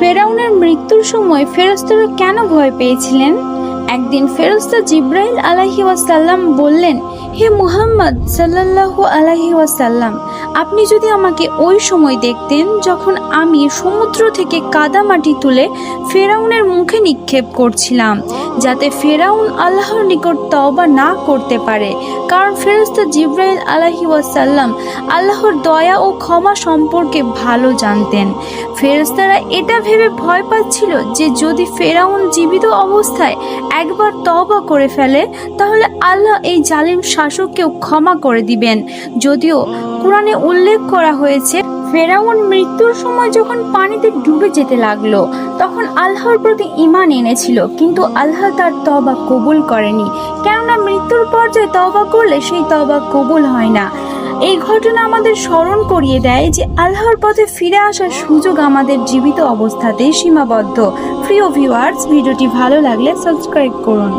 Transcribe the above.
ফেরাউনের মৃত্যুর সময় ফেরেশতারা কেন ভয় পেয়েছিলেন? একদিন ফেরেশতা জিবরাইল আলাইহি ওয়াসাল্লাম বললেন, হে মুহাম্মদ সাল্লাল্লাহু আলাইহি ওয়াসাল্লাম, আপনি যদি আমাকে ওই সময় দেখতেন যখন আমি সমুদ্র থেকে কাদামাটি তুলে ফেরাউনের মুখে নিক্ষেপ করছিলাম, যাতে ফেরাউন আল্লাহর নিকট তওবা না করতে পারে। কারণ ফেরেশতা জিবরাইল আলাইহি ওয়াসাল্লাম আল্লাহর দয়া ও ক্ষমা সম্পর্কে ভালো জানতেন। ফেরেশতারা এটা ভেবে ভয় পাচ্ছিল যে যদি ফেরাউন জীবিত অবস্থায় একবার তওবা করে ফেলে তাহলে আল্লাহ এই জালিম শাসককেও ক্ষমা করে দিবেন। যদিও কোরআনে উল্লেখ করা হয়েছে ফেরাউন মৃত্যুর সময় যখন পানিতে ডুবে যেতে লাগলো তখন আল্লাহর প্রতি ঈমান এনেছিল, কিন্তু আল্লাহ তার তওবা কবুল করেনি, কেননা মৃত্যুর পর্যায়ে তওবা করলে সেই তওবা কবুল হয় না। এই ঘটনা আমাদের স্মরণ করিয়ে দেয় যে আল্লাহর পথে ফিরে আসার সুযোগ আমাদের জীবিত অবস্থাতেই সীমাবদ্ধ। প্রিয় ভিউয়ার্স, ভিডিওটি ভালো লাগলে সাবস্ক্রাইব করুন।